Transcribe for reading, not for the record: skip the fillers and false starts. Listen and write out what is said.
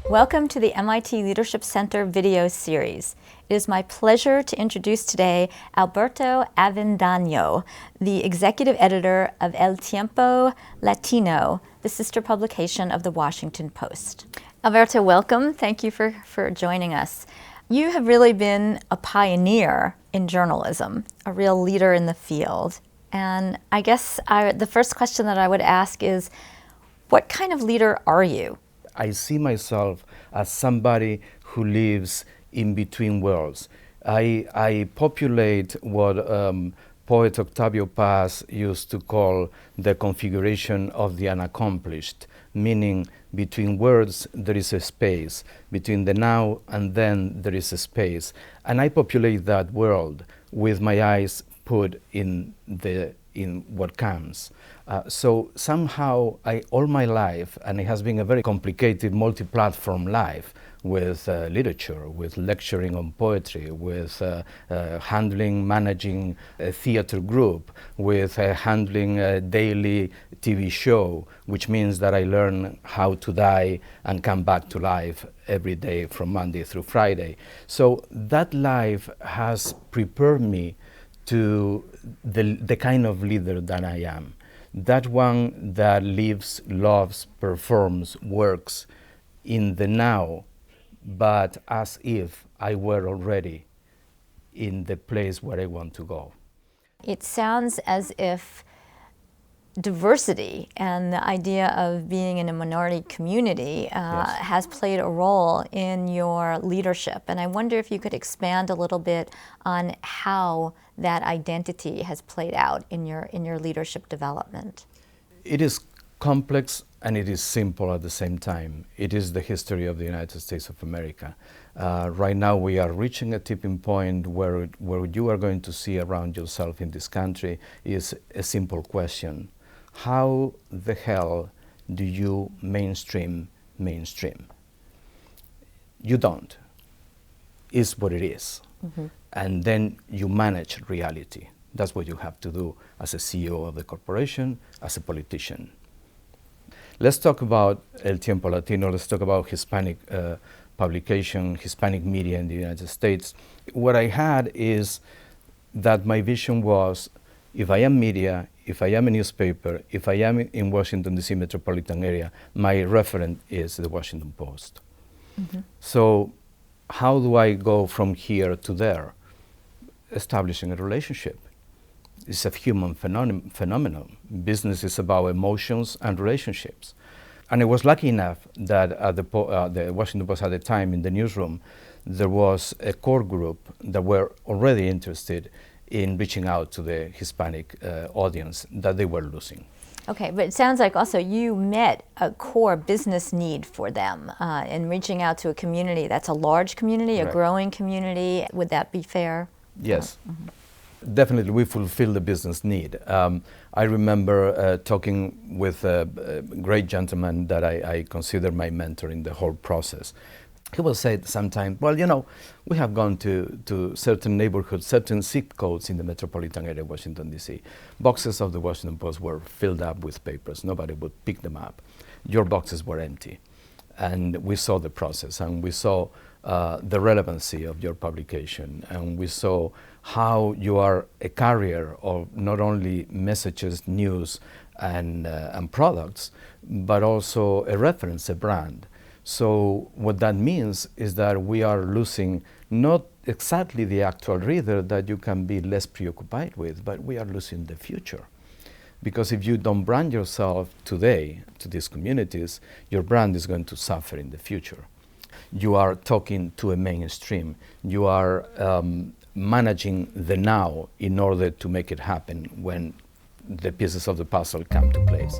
Welcome to the MIT Leadership Center video series. It is my pleasure to introduce today Alberto Avendaño, the executive editor of El Tiempo Latino, the sister publication of the Washington Post. Alberto, welcome. Thank you for joining us. You have really been a pioneer in journalism, a real leader in the field. And I guess the first question that I would ask is, what kind of leader are you? I see myself as somebody who lives in between worlds. I populate what poet Octavio Paz used to call the configuration of the unaccomplished, meaning between words there is a space, between the now and then there is a space. And I populate that world with my eyes put in what comes. So somehow, all my life, and it has been a very complicated multi-platform life with literature, with lecturing on poetry, with managing a theater group, with handling a daily TV show, which means that I learn how to die and come back to life every day from Monday through Friday. So that life has prepared me to the kind of leader that I am. That one that lives, loves, performs, works in the now, but as if I were already in the place where I want to go. It sounds as if diversity and the idea of being in a minority community Yes. has played a role in your leadership. And I wonder if you could expand a little bit on how that identity has played out in your leadership development. It is complex and it is simple at the same time. It is the history of the United States of America. Right now we are reaching a tipping point where you are going to see around yourself in this country is a simple question. How the hell do you mainstream? You don't. It's what it is. Mm-hmm. And then you manage reality. That's what you have to do as a CEO of the corporation, as a politician. Let's talk about El Tiempo Latino. Let's talk about Hispanic publication, Hispanic media in the United States. What I had is that my vision was, if I am media, if I am a newspaper, if I am in Washington, D.C. metropolitan area, my referent is the Washington Post. Mm-hmm. So how do I go from here to there? Establishing a relationship. It's a human phenomenon. Business is about emotions and relationships. And I was lucky enough that at the Washington Post at the time, in the newsroom, there was a core group that were already interested in reaching out to the Hispanic audience that they were losing. Okay, but it sounds like also you met a core business need for them in reaching out to a community that's a large community, Correct. A growing community. Would that be fair? Yes. Mm-hmm. Definitely, we fulfill the business need. I remember talking with a great gentleman that I consider my mentor in the whole process. He will say sometimes, well, we have gone to certain neighborhoods, certain zip codes in the metropolitan area of Washington, D.C. Boxes of the Washington Post were filled up with papers. Nobody would pick them up. Your boxes were empty. And we saw the process, and we saw the relevancy of your publication, and we saw how you are a carrier of not only messages, news, and products, but also a reference, a brand. So what that means is that we are losing not exactly the actual reader that you can be less preoccupied with, but we are losing the future. Because if you don't brand yourself today to these communities, your brand is going to suffer in the future. You are talking to a mainstream. You are managing the now in order to make it happen when the pieces of the puzzle come to place.